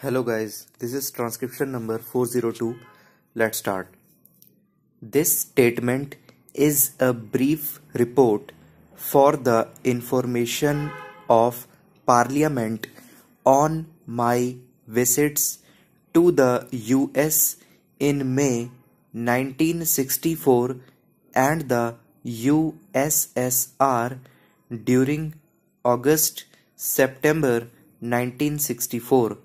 Hello guys, this is transcription number 402. Let's start. This statement is a brief report for the information of Parliament on my visits to the US in May 1964 and the USSR during August-September 1964.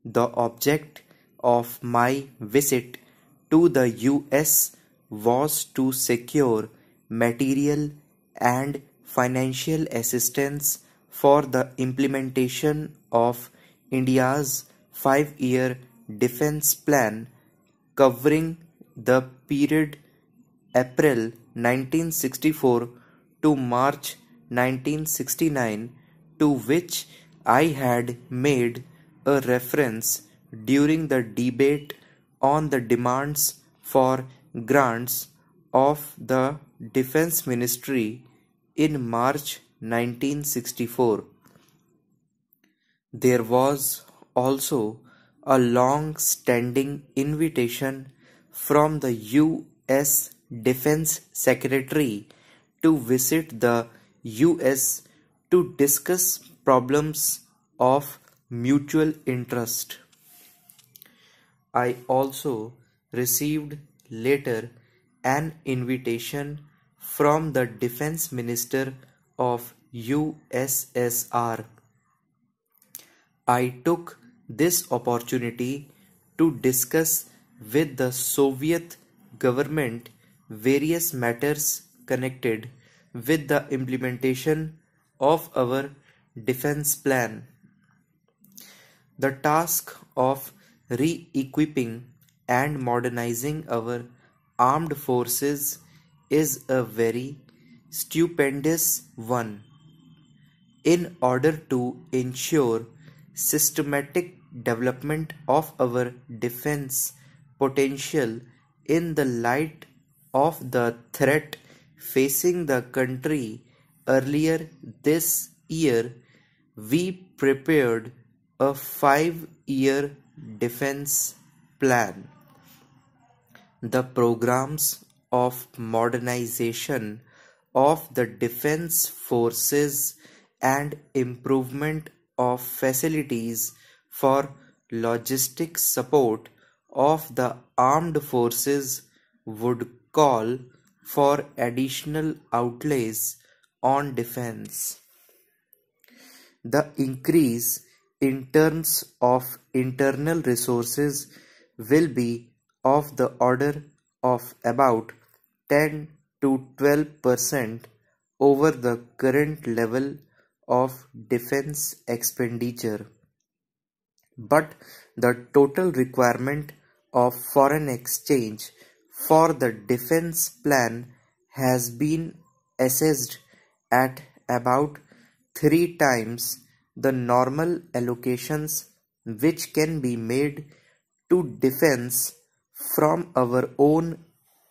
The object of my visit to the US was to secure material and financial assistance for the implementation of India's 5-year defense plan covering the period April 1964 to March 1969, to which I had made a reference during the debate on the demands for grants of the Defense Ministry in March 1964. There was also a long-standing invitation from the US Defense Secretary to visit the US to discuss problems of mutual interest. I also received later an invitation from the Defense Minister of USSR. I took this opportunity to discuss with the Soviet government various matters connected with the implementation of our defense plan. The task of re-equipping and modernizing our armed forces is a very stupendous one. In order to ensure systematic development of our defense potential in the light of the threat facing the country earlier this year, we prepared a 5-year defense plan. The programs of modernization of the defense forces and improvement of facilities for logistic support of the armed forces would call for additional outlays on defense. The increase in terms of internal resources will be of the order of about 10 to 12% over the current level of defense expenditure. But the total requirement of foreign exchange for the defense plan has been assessed at about 3 times the normal allocations which can be made to defense from our own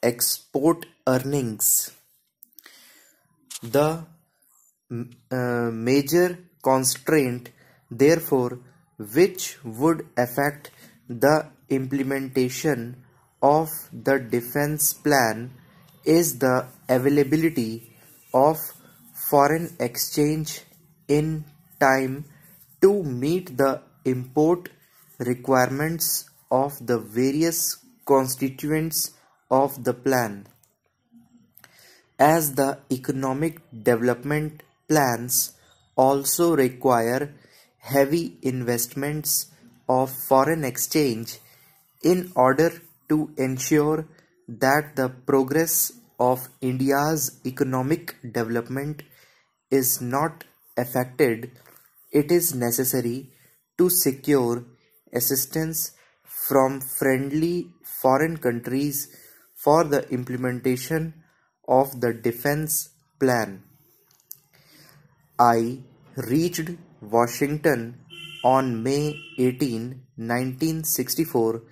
export earnings. The major constraint, therefore, which would affect the implementation of the defense plan is the availability of foreign exchange in time to meet the import requirements of the various constituents of the plan. As the economic development plans also require heavy investments of foreign exchange in order to ensure that the progress of India's economic development is not affected, it is necessary to secure assistance from friendly foreign countries for the implementation of the defense plan. I reached Washington on May 18, 1964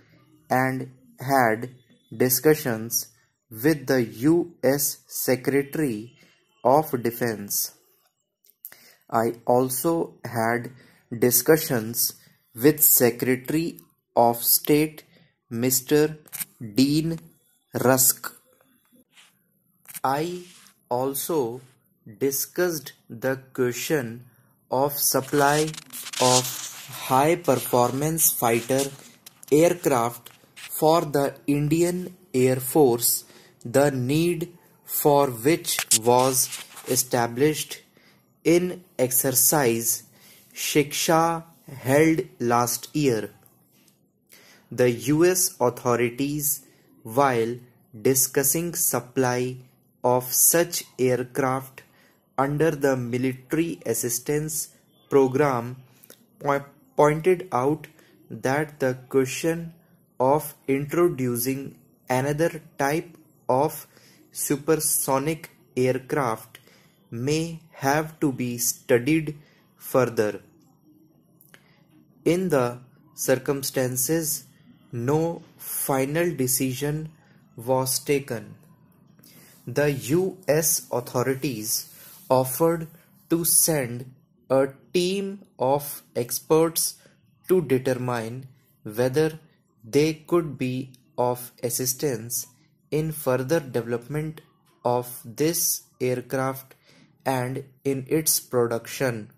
and had discussions with the US Secretary of Defense. I also had discussions with Secretary of State Mr. Dean Rusk. I also discussed the question of supply of high performance fighter aircraft for the Indian Air Force, the need for which was established in exercise Shiksha held last year. The US authorities, while discussing supply of such aircraft under the Military Assistance Program, pointed out that the question of introducing another type of supersonic aircraft may have to be studied further. In the circumstances, no final decision was taken. The US authorities offered to send a team of experts to determine whether they could be of assistance in further development of this aircraft and in its production.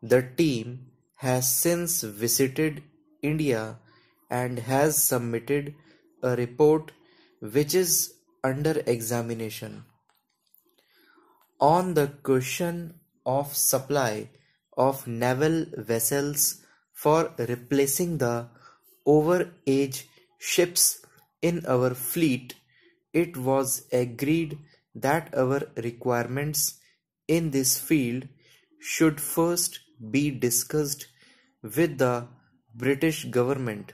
The team has since visited India and has submitted a report which is under examination. On the question of supply of naval vessels for replacing the overage ships in our fleet, it was agreed that our requirements in this field should first be discussed with the British government.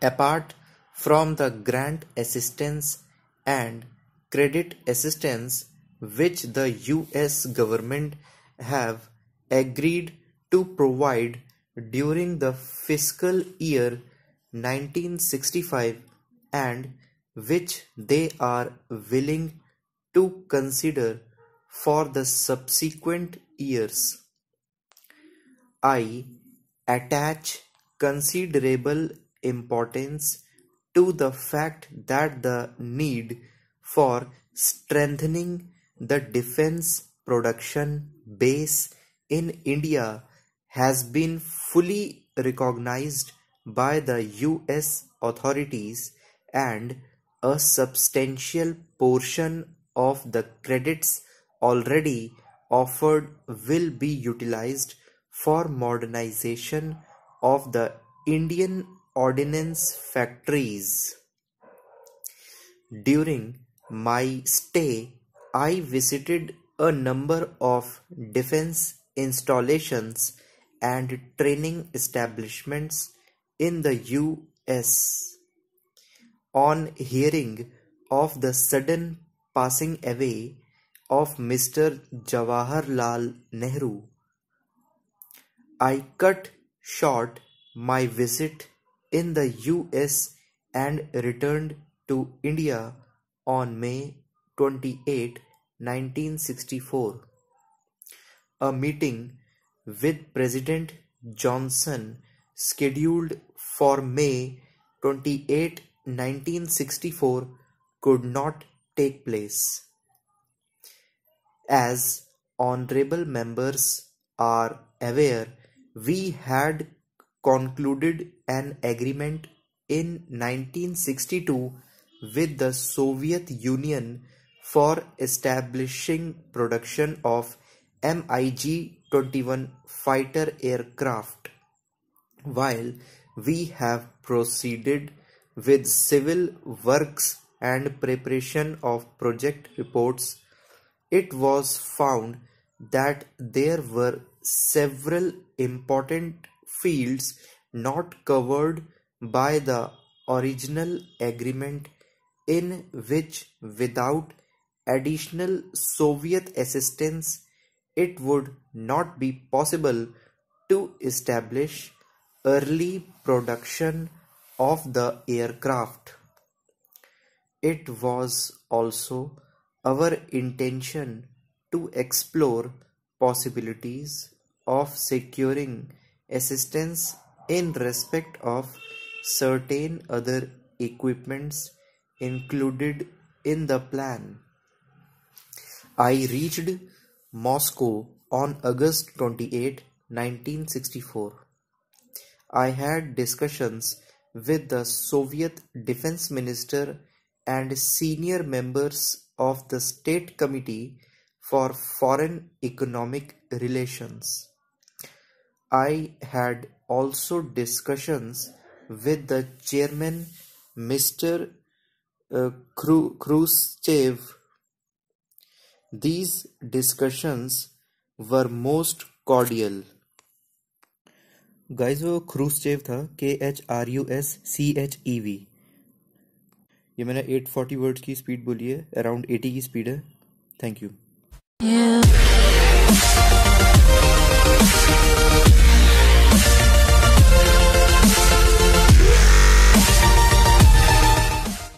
Apart from the grant assistance and credit assistance which the US government have agreed to provide during the fiscal year 1965 and which they are willing to consider for the subsequent years. I attach considerable importance to the fact that the need for strengthening the defense production base in India has been fully recognized by the US authorities, and a substantial portion of the credits already offered will be utilized for modernization of the Indian ordnance factories. During my stay, I visited a number of defense installations and training establishments in the US. On hearing of the sudden passing away of Mr. Jawaharlal Nehru, I cut short my visit in the US and returned to India on May 28, 1964. A meeting with President Johnson scheduled for May 28, 1964 could not take place. As honorable members are aware, we had concluded an agreement in 1962 with the Soviet Union for establishing production of MiG-21 fighter aircraft. While we have proceeded with civil works and preparation of project reports, it was found that there were several important fields not covered by the original agreement, in which without additional Soviet assistance it would not be possible to establish early production of the aircraft. It was also our intention to explore possibilities of securing assistance in respect of certain other equipments included in the plan. I reached Moscow on August 28, 1964. I had discussions with the Soviet Defense Minister and senior members of the State Committee for Foreign Economic Relations. I had also discussions with the chairman, Mr. Khrushchev. These discussions were most cordial. Guys वो क्रूसचेव था, KHRUSCHEV. ये मैंने 840 words की speed बोली है, around 80 की speed है. Thank you.